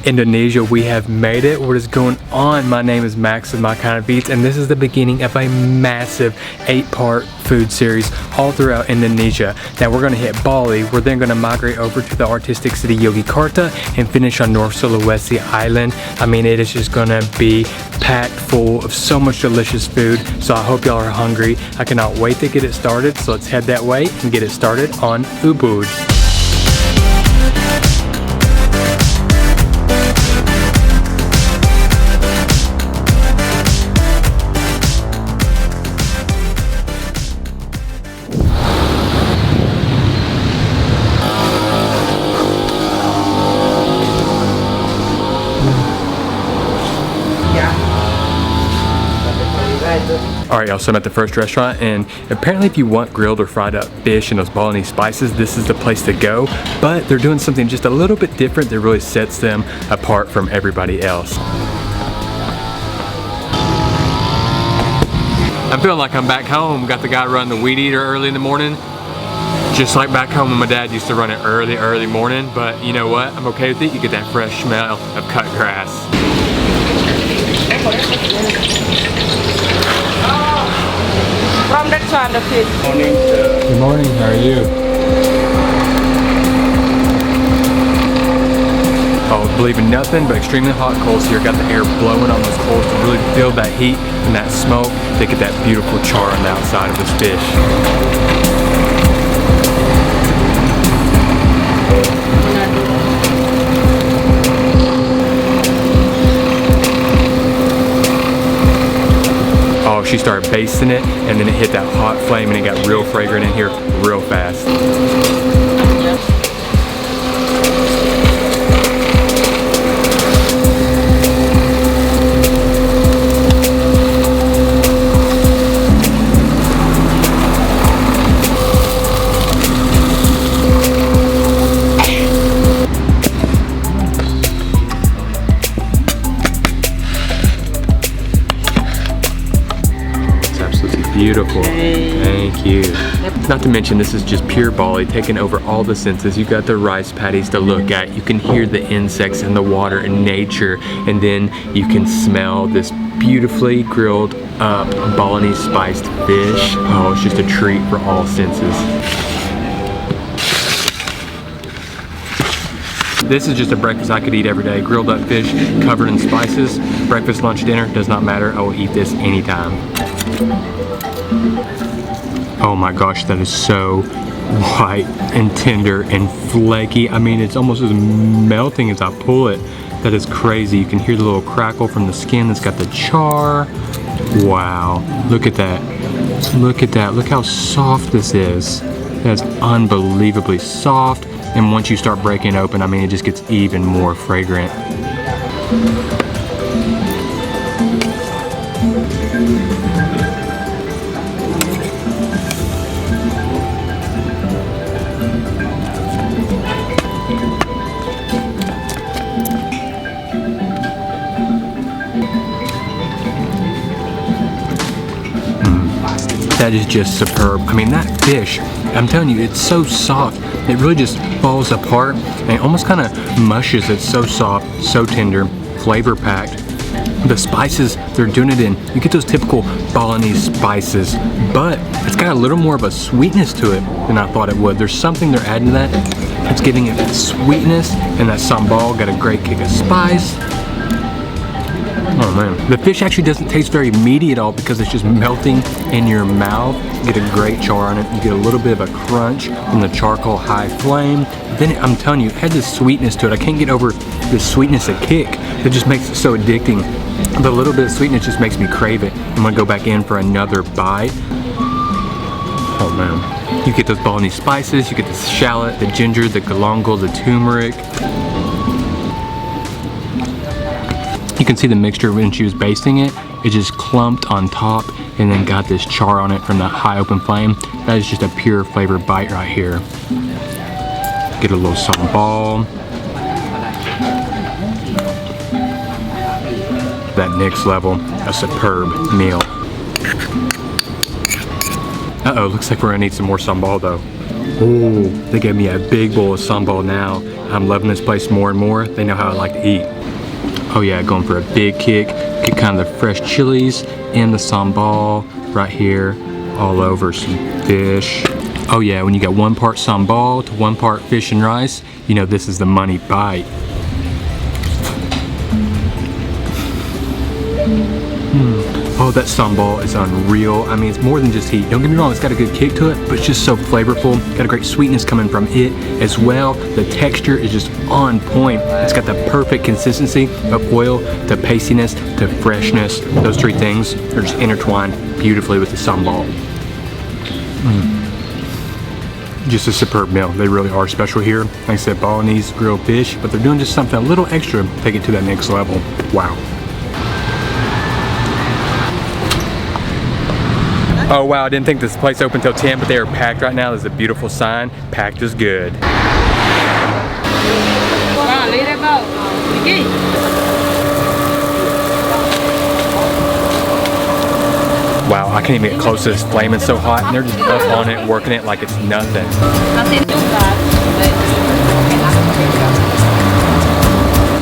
Indonesia. We have made it. What is going on? My name is Max of My Kind of Beats, and this is the beginning of a massive 8-part food series all throughout Indonesia. Now we're going to hit Bali. We're then going to migrate over to the artistic city Yogyakarta and finish on North Sulawesi Island. I mean, it is just going to be packed full of so much delicious food. So I hope y'all are hungry. I cannot wait to get it started. So let's head that way and get it started on UBUD. Alright y'all, so I'm at the first restaurant, and apparently if you want grilled or fried up fish and those Balinese spices, this is the place to go. But they're doing something just a little bit different that really sets them apart from everybody else. I'm feeling like I'm back home. Got the guy running the weed eater early in the morning. Just like back home when my dad used to run it early morning. But you know what? I'm okay with it. You get that fresh smell of cut grass. From that one, the fish. Good morning, how are you? Oh, believe in nothing but extremely hot coals here. Got the air blowing on those coals to really feel that heat and that smoke. They get that beautiful char on the outside of this fish. She started basting it, and then it hit that hot flame and it got real fragrant in here real fast. Beautiful. Thank you. Not to mention, this is just pure Bali, taking over all the senses. You got the rice paddies to look at. You can hear the insects in the water and nature, and then you can smell this beautifully grilled up Balinese spiced fish. Oh, it's just a treat for all senses. This is just a breakfast I could eat every day. Grilled up fish covered in spices. Breakfast, lunch, dinner, does not matter. I will eat this anytime. Oh my gosh, that is so white and tender and flaky. I mean, it's almost as melting as I pull it. That is crazy. You can hear the little crackle from the skin that's got the char. Wow, look at that. Look at that. Look how soft this is. That's unbelievably soft. And once you start breaking open, I mean, it just gets even more fragrant. That is just superb. I mean, that fish, I'm telling you, it's so soft. It really just falls apart and it almost kind of mushes. It's so soft, so tender, flavor packed. The spices they're doing it in, you get those typical Balinese spices, but it's got a little more of a sweetness to it than I thought it would. There's something they're adding to that. It's giving it that sweetness, and that sambal got a great kick of spice. Oh man. The fish actually doesn't taste very meaty at all because it's just melting in your mouth. You get a great char on it. You get a little bit of a crunch from the charcoal high flame. Then I'm telling you, it had this sweetness to it. I can't get over this sweetness of kick that just makes it so addicting. The little bit of sweetness just makes me crave it. I'm gonna go back in for another bite. Oh man. You get those Balinese spices, you get the shallot, the ginger, the galangal, the turmeric. You can see the mixture when she was basting it. It just clumped on top and then got this char on it from the high open flame. That is just a pure flavor bite right here. Get a little sambal. That next level, a superb meal. Uh-oh, looks like we're gonna need some more sambal though. Oh, they gave me a big bowl of sambal now. I'm loving this place more and more. They know how I like to eat. Oh yeah, going for a big kick. Get kind of the fresh chilies in the sambal right here, all over some fish. Oh yeah, when you got 1 part sambal to 1 part fish and rice, you know this is the money bite. Oh, that sambal is unreal. I mean, it's more than just heat. Don't get me wrong, it's got a good kick to it, but it's just so flavorful. Got a great sweetness coming from it as well. The texture is just on point. It's got the perfect consistency of oil to pastiness to freshness. Those 3 things are just intertwined beautifully with the sambal. Just a superb meal. They really are special here. Like I said, Balinese grilled fish, but they're doing just something a little extra to take it to that next level. Wow. Oh wow, I didn't think this place opened till 10, but they are packed right now. There's a beautiful sign. Packed is good. Wow, I can't even get close to this flame. It's so hot, and they're just up on it, working it like it's nothing.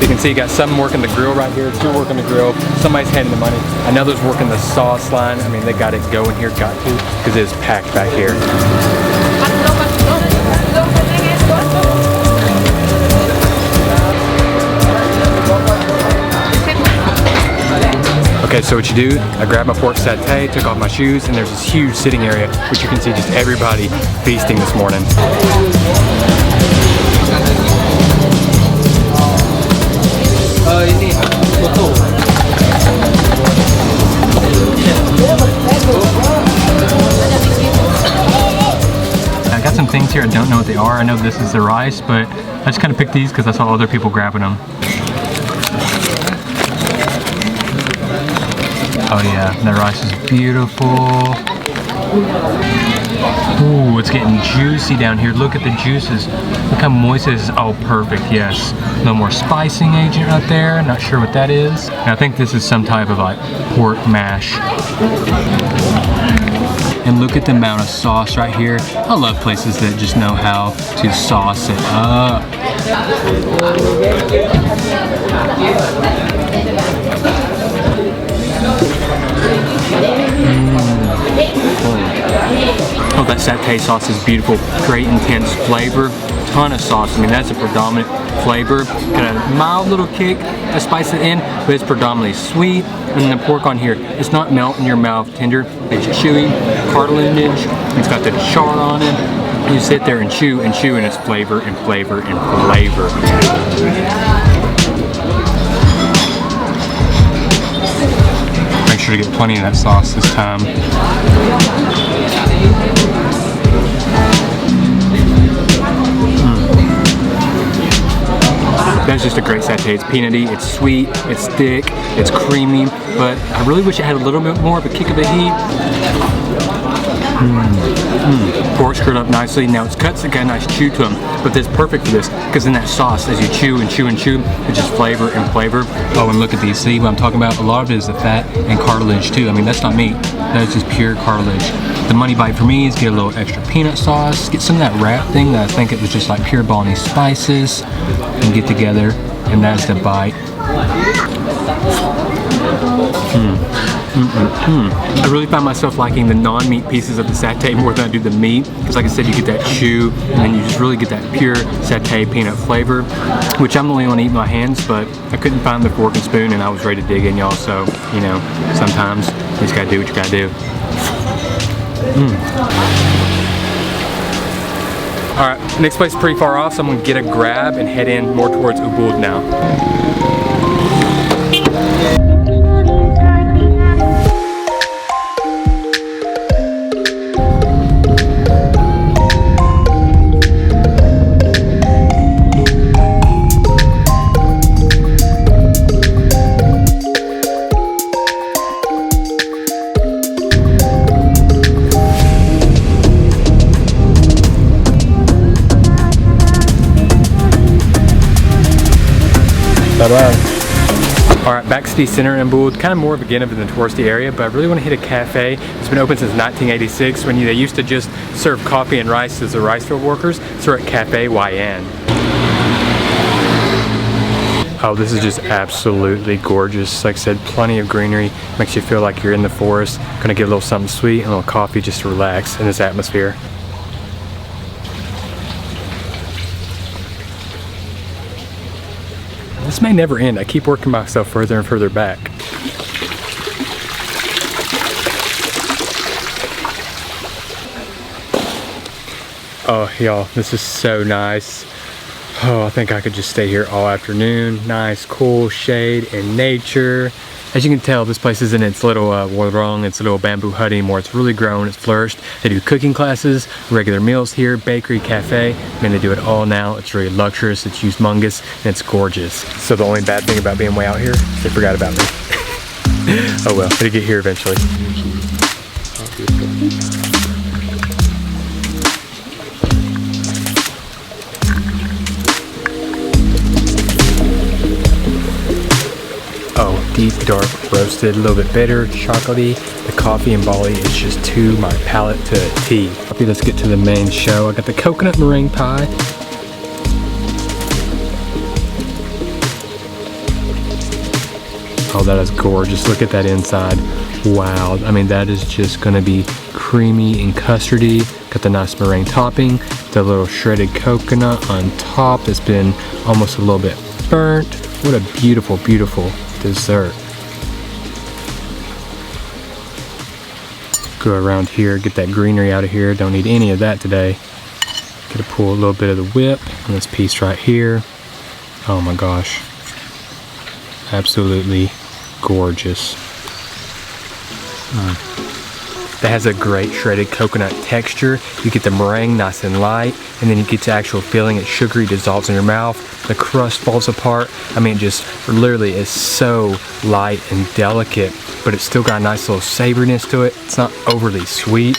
You can see you got some working the grill right here, 2 working the grill, somebody's handing the money. Another's working the sauce line. I mean, they got it going here, got to, because it's packed back here. Okay, so what you do, I grabbed my pork satay, took off my shoes, and there's this huge sitting area, which you can see just everybody feasting this morning. I got some things here, I don't know what they are. I know this is the rice, but I just kind of picked these because I saw other people grabbing them. Oh yeah, that rice is beautiful. Ooh, it's getting juicy down here. Look at the juices. Look how moist it is. Oh, perfect, yes. No more spicing agent right there. Not sure what that is. And I think this is some type of like pork mash. And look at the amount of sauce right here. I love places that just know how to sauce it up. Oh, that satay sauce is beautiful. Great intense flavor. Ton of sauce. I mean, that's a predominant flavor. Got a mild little kick to spice it in, but it's predominantly sweet. And the pork on here, it's not melt in your mouth tender. It's chewy, cartilage. It's got the char on it. You sit there and chew, and it's flavor and flavor and flavor. Make sure to get plenty of that sauce this time. That's just a great satay. It's peanuty, it's sweet, it's thick, it's creamy, but I really wish it had a little bit more of a kick of the heat. Pork's screwed up nicely. Now it's cuts that got a nice chew to them, but that's perfect for this because in that sauce, as you chew and chew and chew, it's just flavor and flavor. Oh, and look at these. See what I'm talking about? A lot of it is the fat and cartilage too. I mean, that's not meat. That is just pure cartilage. The money bite for me is get a little extra peanut sauce, get some of that wrap thing that I think it was just like pure Balinese spices, and get together, and that's the bite. I really find myself liking the non-meat pieces of the satay more than I do the meat, because like I said, you get that chew, and then you just really get that pure satay peanut flavor, which I'm only on eating my hands, but I couldn't find the fork and spoon, and I was ready to dig in, y'all, so, you know, sometimes you just gotta do what you gotta do. Alright, next place is pretty far off, so I'm gonna get a grab and head in more towards UBUD now. Alright, back to the center in UBUD, kind of more of again of the touristy area, but I really want to hit a cafe. It's been open since 1986 when they used to just serve coffee and rice as the rice field workers, so we're at Cafe YN. Oh, this is just absolutely gorgeous. Like I said, plenty of greenery. Makes you feel like you're in the forest. Gonna get a little something sweet and a little coffee just to relax in this atmosphere. This may never end. I keep working myself further and further back. Oh, y'all, this is so nice. Oh, I think I could just stay here all afternoon. Nice, cool shade and nature. As you can tell, this place is in its little warung, its little bamboo hut anymore. It's really grown, it's flourished. They do cooking classes, regular meals here, bakery, cafe. I mean, they do it all now. It's really luxurious, it's humongous, and it's gorgeous. So the only bad thing about being way out here, they forgot about me. Oh well, it'll get here eventually. Oh, deep, dark, roasted, a little bit bitter, chocolatey. The coffee in Bali is just to my palate to a T. Okay, let's get to the main show. I got the coconut meringue pie. Oh, that is gorgeous. Look at that inside. Wow. I mean, that is just gonna be creamy and custardy. Got the nice meringue topping, the little shredded coconut on top that's been almost a little bit burnt. What a beautiful, beautiful dessert. Go around here, get that greenery out of here. Don't need any of that today. Gotta pull a little bit of the whip on this piece right here. Oh my gosh. Absolutely gorgeous. That has a great shredded coconut texture. You get the meringue nice and light, and then you get the actual feeling. It's sugary, dissolves in your mouth. The crust falls apart. I mean, it just literally is so light and delicate, but it's still got a nice little savoriness to it. It's not overly sweet.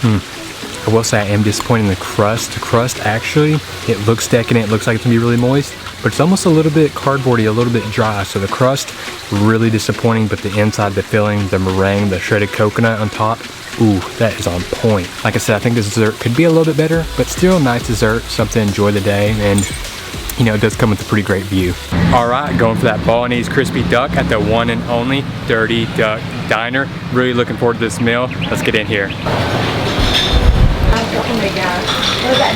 I will say I am disappointed in the crust. The crust actually, it looks decadent. It looks like it's gonna be really moist, but it's almost a little bit cardboardy, a little bit dry. So the crust, really disappointing, but the inside, the filling, the meringue, the shredded coconut on top, ooh, that is on point. Like I said, I think this dessert could be a little bit better, but still a nice dessert, something to enjoy the day, and you know, it does come with a pretty great view. All right, going for that Balinese crispy duck at the one and only Dirty Duck Diner. Really looking forward to this meal. Let's get in here. Oh my gosh. What is that?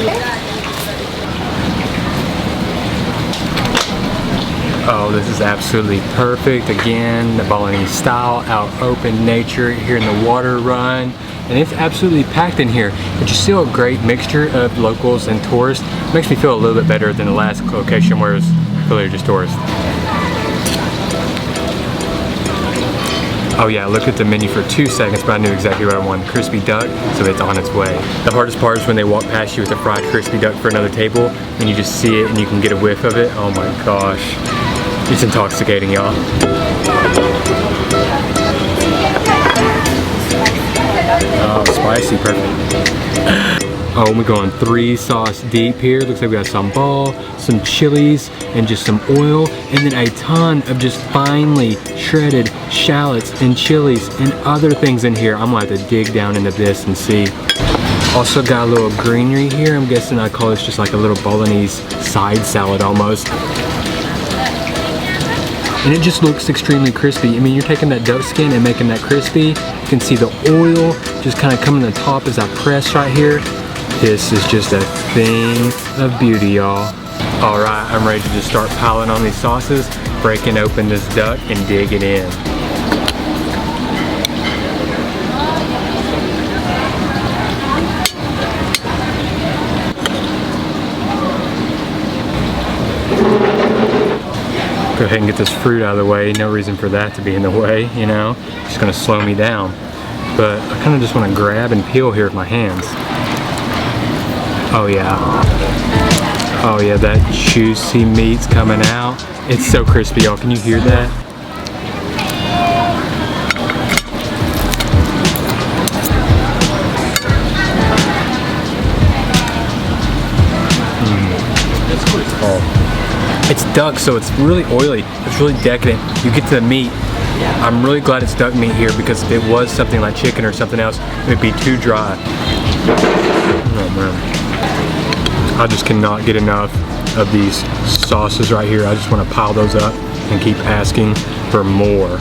Oh, this is absolutely perfect. Again, the Balinese style, out open nature, here in the water run. And it's absolutely packed in here. But you still a great mixture of locals and tourists. Makes me feel a little bit better than the last location where it was clearly just tourists. Oh yeah, I looked at the menu for 2 seconds, but I knew exactly what I wanted. Crispy duck, so it's on its way. The hardest part is when they walk past you with a fried crispy duck for another table, and you just see it and you can get a whiff of it. Oh my gosh. It's intoxicating, y'all. Oh, spicy, perfect. Oh, we're going 3 sauce deep here. Looks like we got sambal, some chilies, and just some oil, and then a ton of just finely shredded shallots and chilies and other things in here. I'm gonna have to dig down into this and see. Also got a little greenery here. I'm guessing I call this just like a little Balinese side salad almost. And it just looks extremely crispy. I mean, you're taking that duck skin and making that crispy. You can see the oil just kind of coming to the top as I press right here. This is just a thing of beauty, y'all. All right, I'm ready to just start piling on these sauces, breaking open this duck and dig it in. Go ahead and get this fruit out of the way. No reason for that to be in the way, you know? It's gonna slow me down. But I kind of just want to grab and peel here with my hands. Oh yeah. Oh yeah, that juicy meat's coming out. It's so crispy, y'all. Can you hear that? It's duck, so it's really oily. It's really decadent. You get to the meat. I'm really glad it's duck meat here, because if it was something like chicken or something else, it would be too dry. Oh man. I just cannot get enough of these sauces right here. I just want to pile those up and keep asking for more.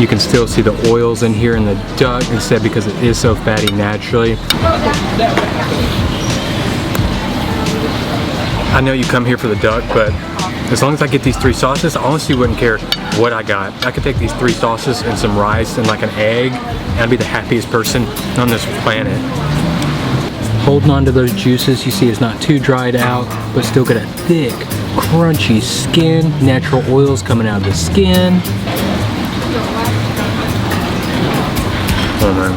You can still see the oils in here in the duck, instead because it is so fatty naturally. I know you come here for the duck, but as long as I get these 3 sauces, I honestly wouldn't care what I got. I could take these 3 sauces and some rice and like an egg, and I'd be the happiest person on this planet. Holding on to those juices, you see it's not too dried out, but still got a thick, crunchy skin, natural oils coming out of the skin. Oh man.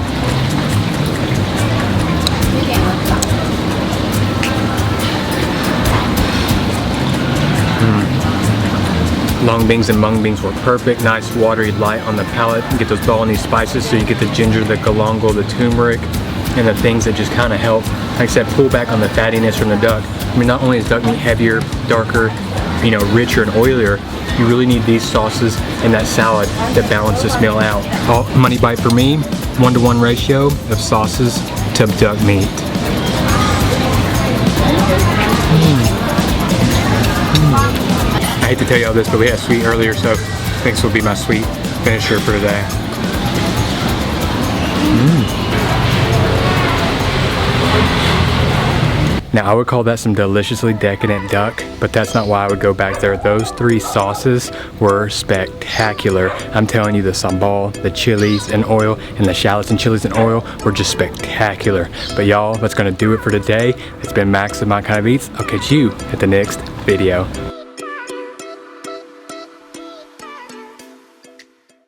Long beans and mung beans were perfect. Nice watery light on the palate. You get those Balinese spices, so you get the ginger, the galangal, the turmeric, and the things that just kind of help, like I said, pull back on the fattiness from the duck. I mean, not only is duck meat heavier, darker, you know, richer and oilier, you really need these sauces and that salad to balance this meal out. All money bite for me, 1-to-1 ratio of sauces to duck meat. I hate to tell you all this, but we had sweet earlier, so I think this will be my sweet finisher for today. Now I would call that some deliciously decadent duck, but that's not why I would go back there. Those 3 sauces were spectacular. I'm telling you, the sambal, the chilies and oil, and the shallots and chilies and oil were just spectacular. But y'all, that's gonna do it for today. It's been Max of My Kind of Eats. I'll catch you at the next video.